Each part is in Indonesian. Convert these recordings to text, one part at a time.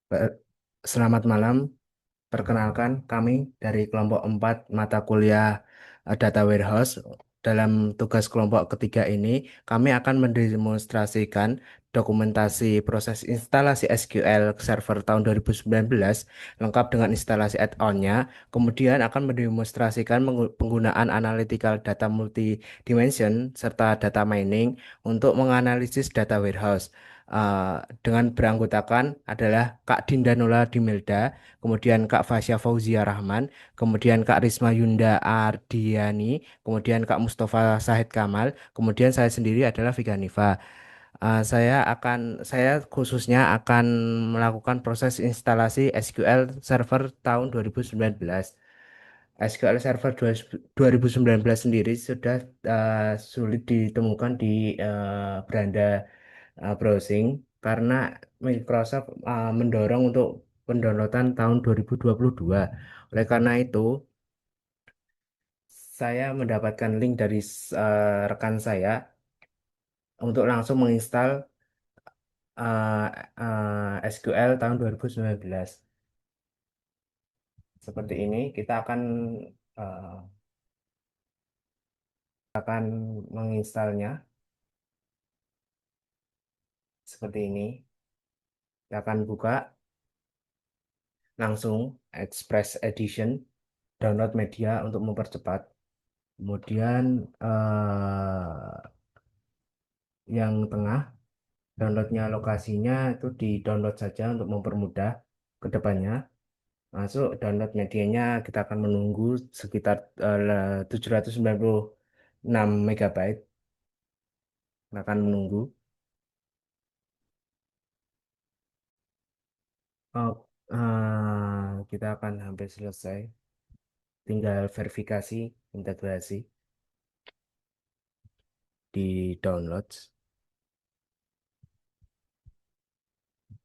Ba- Selamat malam. Perkenalkan, kami dari kelompok 4 mata kuliah Data Warehouse. Dalam tugas kelompok ketiga ini, kami akan mendemonstrasikan dokumentasi proses instalasi SQL Server tahun 2019, lengkap dengan instalasi add-on-nya. Kemudian akan mendemonstrasikan penggunaan analytical data multidimension serta data mining untuk menganalisis data warehouse. Dengan beranggotakan adalah Kak Dinda Nola Dimelda, kemudian Kak Fasya Fauzia Rahman, kemudian Kak Risma Yunda Ardiani, kemudian Kak Mustafa Sahid Kamal, kemudian saya sendiri adalah Vika Niva. Saya khususnya akan melakukan proses instalasi SQL Server tahun 2019. SQL Server 2019 sendiri sudah sulit ditemukan di beranda browsing karena Microsoft mendorong untuk pendownloadan tahun 2022. Oleh karena itu, saya mendapatkan link dari rekan saya untuk langsung menginstal SQL tahun 2019. Seperti ini, kita uh, akan menginstalnya seperti ini. Kita akan buka langsung Express Edition, download media untuk mempercepat. Kemudian yang tengah, downloadnya lokasinya itu di download saja untuk mempermudah ke depannya. Masuk download medianya, kita akan menunggu sekitar 796 megabyte. Kita akan menunggu. Oh, kita akan hampir selesai. Tinggal verifikasi, integrasi di downloads.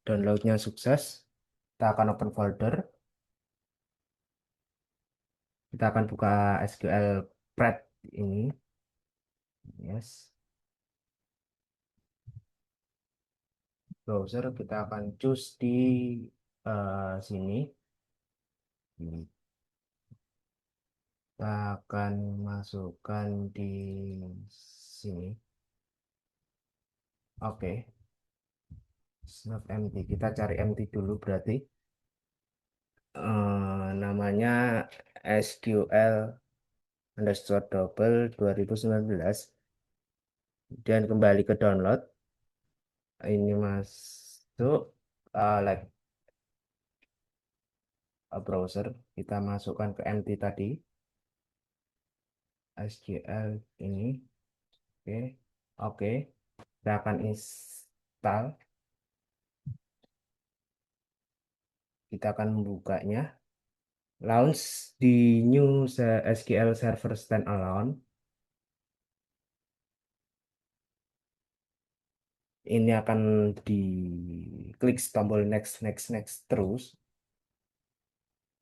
Downloadnya sukses. Kita akan open folder. Kita akan buka SQL Pred ini. Yes. Browser kita akan choose di sini. Kita akan masukkan di sini. Oke, not empty. Kita cari empty dulu berarti. Namanya SQL underscore double 2019. Dan kembali ke download. Ini masuk like a browser. Kita masukkan ke empty tadi. SQL ini. Oke, oke. Kita akan install. Kita akan membukanya. Launch di new SQL Server Standalone. Ini akan diklik tombol next, next, next terus.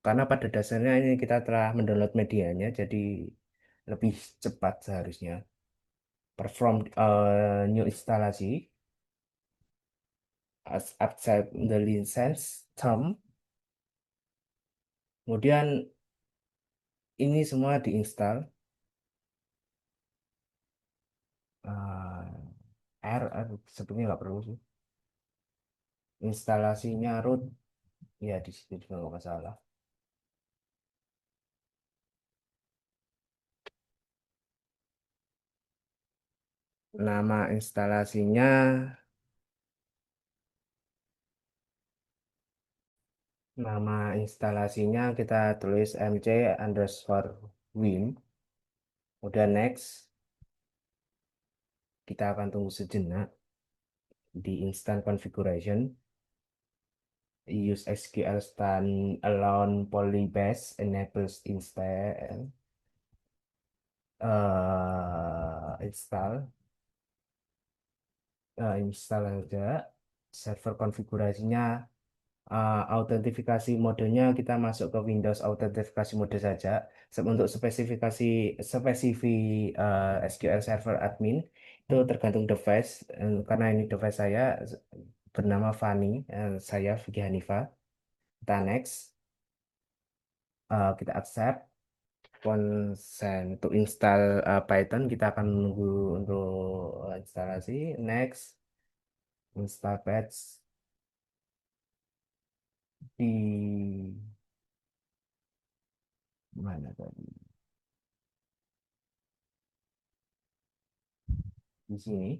Karena pada dasarnya ini kita telah mendownload medianya, jadi lebih cepat seharusnya. Perform new instalasi as accept the license term. Kemudian ini semua diinstal. Sepertinya nggak perlu sih. Instalasinya root, ya di situ juga nggak masalah. Nama instalasinya, nama instalasinya kita tulis mc underscore win. Udah next, kita akan tunggu sejenak di instant configuration. Use SQL standalone polybase enables install install aja server konfigurasinya. Autentifikasi modenya kita masuk ke Windows autentifikasi mode saja. Untuk spesifikasi SQL Server admin itu tergantung device. Karena ini device saya, bernama Fani, saya Vicky Hanifa. Kita next, kita accept, consent to install Python. Kita akan menunggu untuk instalasi. Next, install patch di mana tadi? Di sini.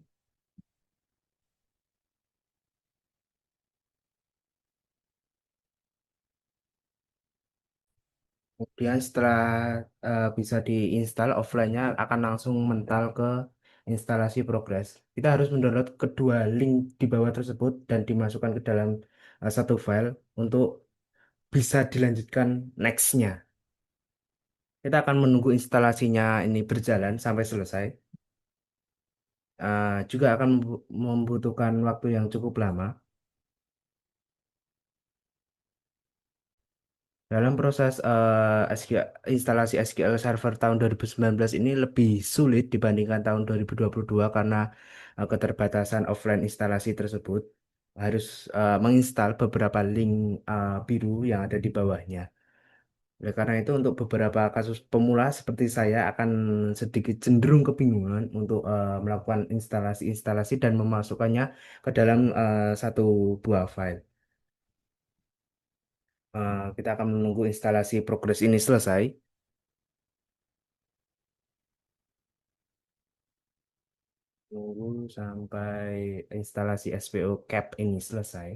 Kemudian setelah bisa diinstal, offline-nya akan langsung mental ke instalasi progress. Kita harus mendownload kedua link di bawah tersebut dan dimasukkan ke dalam satu file untuk bisa dilanjutkan next-nya. Kita akan menunggu instalasinya ini berjalan sampai selesai. Juga akan membutuhkan waktu yang cukup lama. Dalam proses instalasi SQL Server tahun 2019 ini lebih sulit dibandingkan tahun 2022 karena keterbatasan offline instalasi tersebut harus menginstal beberapa link biru yang ada di bawahnya. Oleh karena itu untuk beberapa kasus pemula seperti saya akan sedikit cenderung kebingungan untuk melakukan instalasi-instalasi dan memasukkannya ke dalam satu buah file. Kita akan menunggu instalasi progres ini selesai. Tunggu sampai instalasi SPO cap ini selesai.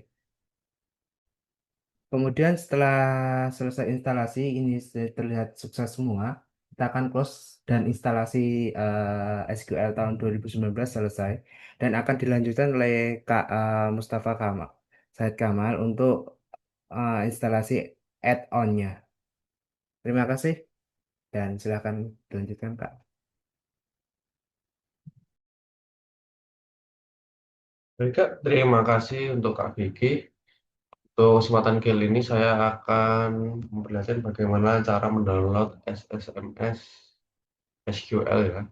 Kemudian setelah selesai instalasi ini terlihat sukses semua, kita akan close dan instalasi SQL tahun 2019 selesai dan akan dilanjutkan oleh Kak Mustafa Kamal, Said Kamal untuk instalasi add-on-nya. Terima kasih dan silakan dilanjutkan Kak. Baik, Kak, terima kasih untuk Kak Vicky. Untuk kesempatan kali ini saya akan memperlihatkan bagaimana cara mendownload SSMS SQL ya.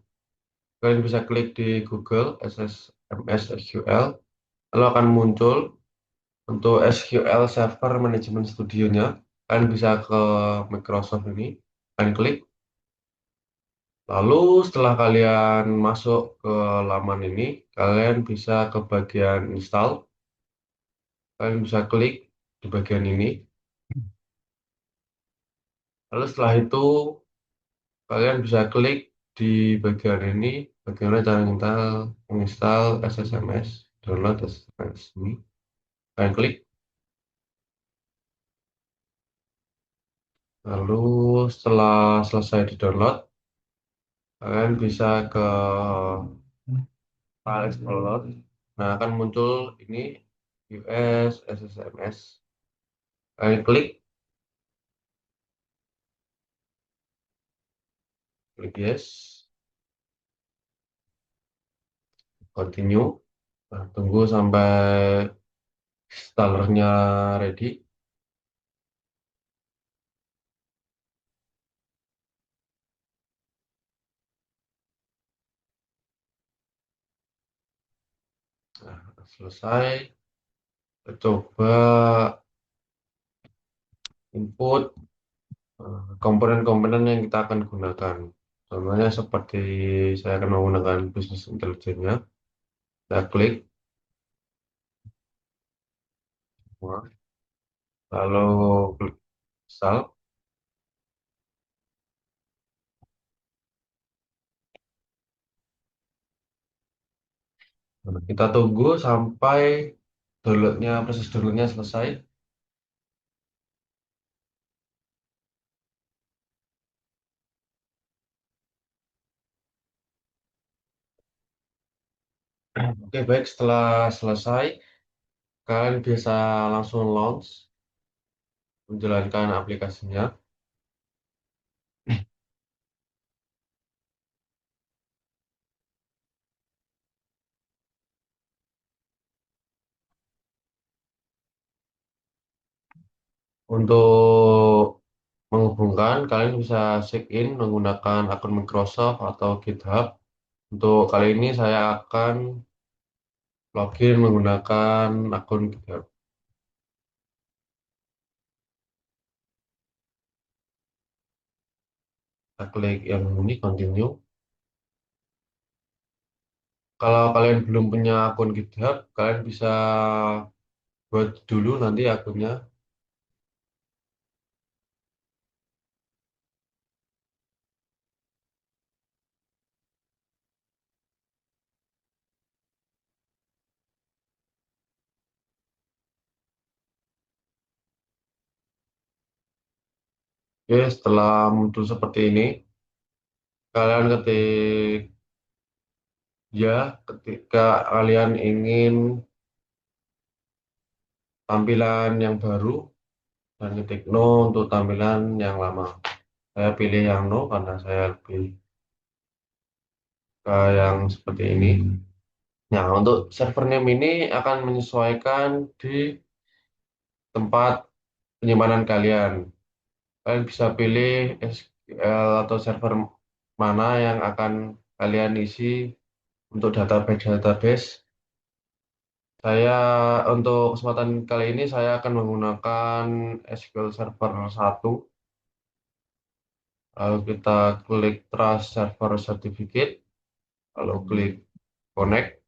Kalian bisa klik di Google SSMS SQL, lalu akan muncul untuk SQL Server Management Studio-nya. Kalian bisa ke Microsoft ini, kalian klik. Lalu setelah kalian masuk ke laman ini, kalian bisa ke bagian install. Kalian bisa klik di bagian ini. Lalu setelah itu kalian bisa klik di bagian ini bagaimana cara kita menginstal SSMS, download SSMS ini. Kalian klik, lalu setelah selesai di download, kalian bisa ke file explorer. Nah, akan muncul ini US SSMS. Kalian klik, klik yes, continue. Nah, tunggu sampai installernya ready. Nah, selesai. Kita coba input komponen-komponen yang kita akan gunakan. Contohnya seperti saya akan menggunakan business intelligence-nya. Saya klik, semua. Lalu klik install. Nah, kita tunggu sampai proses downloadnya selesai. Oke, baik. Setelah selesai, kalian bisa langsung launch, menjalankan aplikasinya. Untuk menghubungkan, kalian bisa sign in menggunakan akun Microsoft atau GitHub. Untuk kali ini saya akan login menggunakan akun GitHub. Kita klik yang ini continue. Kalau kalian belum punya akun GitHub, kalian bisa buat dulu nanti akunnya. Oke, setelah muncul seperti ini, kalian ketik ya ketika kalian ingin tampilan yang baru dan ketik no untuk tampilan yang lama. Saya pilih yang no karena saya lebih ke yang seperti ini. Nah, untuk server name ini akan menyesuaikan di tempat penyimpanan kalian. Kalian bisa pilih SQL atau server mana yang akan kalian isi untuk database-database. Saya untuk kesempatan kali ini saya akan menggunakan SQL Server 1. Lalu kita klik Trust Server Certificate, lalu klik Connect,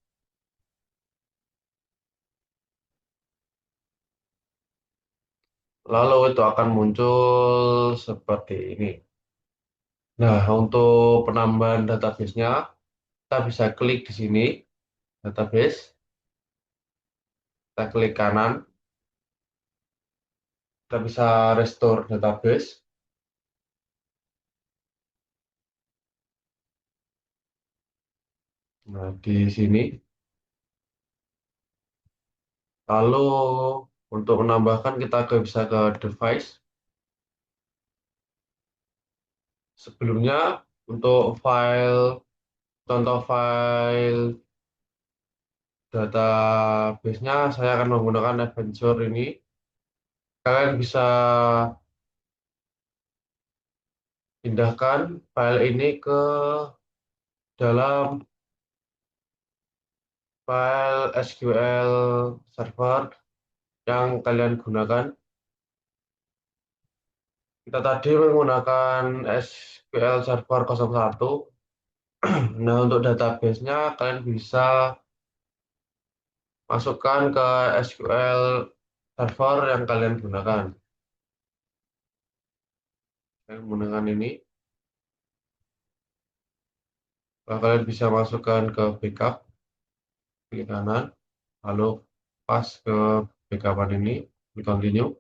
lalu itu akan muncul seperti ini. Nah, untuk penambahan database-nya, kita bisa klik di sini, database, kita klik kanan, kita bisa restore database. Nah, di sini, lalu untuk menambahkan kita bisa ke device. Sebelumnya, untuk contoh file database-nya, saya akan menggunakan Adventure ini. Kalian bisa pindahkan file ini ke dalam file SQL Server yang kalian gunakan. Kita tadi menggunakan SQL Server 01. Nah, untuk database-nya kalian bisa masukkan ke SQL Server yang kalian gunakan. Saya menggunakan ini. Kalian bisa masukkan ke backup, klik kanan, lalu pas ke backupan ini, klik continue.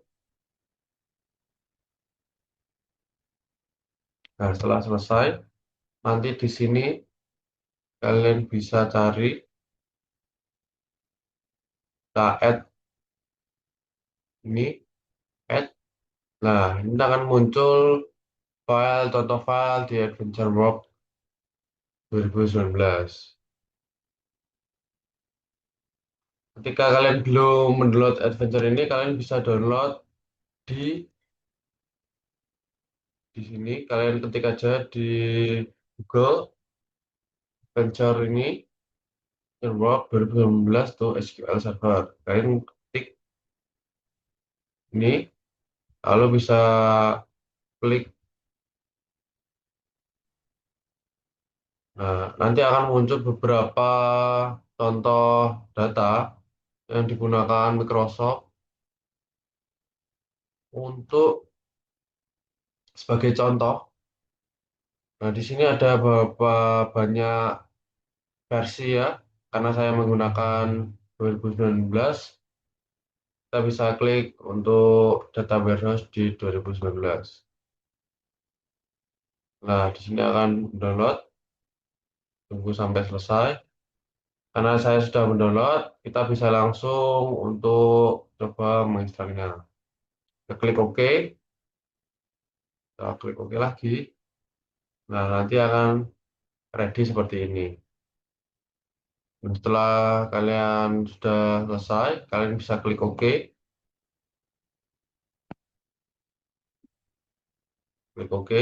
Nah, setelah selesai, nanti di sini kalian bisa cari, kita add ini, add. Nah, ini akan muncul contoh file di Adventure World 2019. Ketika kalian belum mendownload Adventure ini, kalian bisa download di sini. Kalian ketik aja di Google Adventure ini, World 2019 tuh SQL Server. Kalian ketik ini, lalu bisa klik. Nah, nanti akan muncul beberapa contoh data yang digunakan Microsoft untuk sebagai contoh. Nah, di sini ada beberapa banyak versi ya, karena saya menggunakan 2019. Kita bisa klik untuk data warehouse di 2019. Nah, di sini akan download, tunggu sampai selesai. Karena saya sudah mendownload, kita bisa langsung untuk coba menginstalnya. Kita klik OK, kita klik OK lagi. Nah, nanti akan ready seperti ini. Dan setelah kalian sudah selesai, kalian bisa klik OK, klik OK.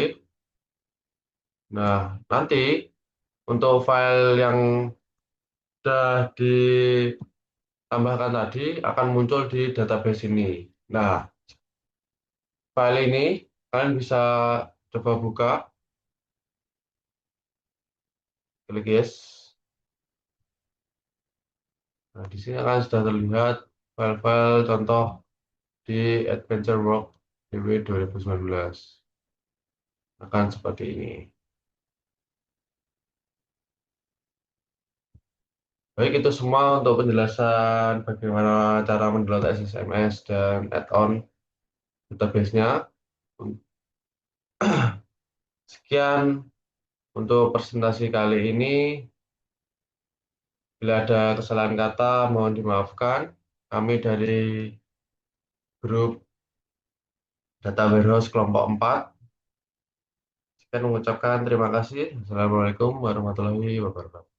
Nah, nanti untuk file yang sudah tambahkan tadi akan muncul di database ini. Nah, file ini kalian bisa coba buka, klik yes. Nah, di sini akan sudah terlihat file-file contoh di Adventure Work DW 2019. Akan seperti ini. Baik, itu semua untuk penjelasan bagaimana cara mendownload SSMS dan add-on database-nya. Sekian untuk presentasi kali ini. Bila ada kesalahan kata, mohon dimaafkan. Kami dari grup Data Warehouse kelompok 4. Sekian mengucapkan terima kasih. Assalamualaikum warahmatullahi wabarakatuh.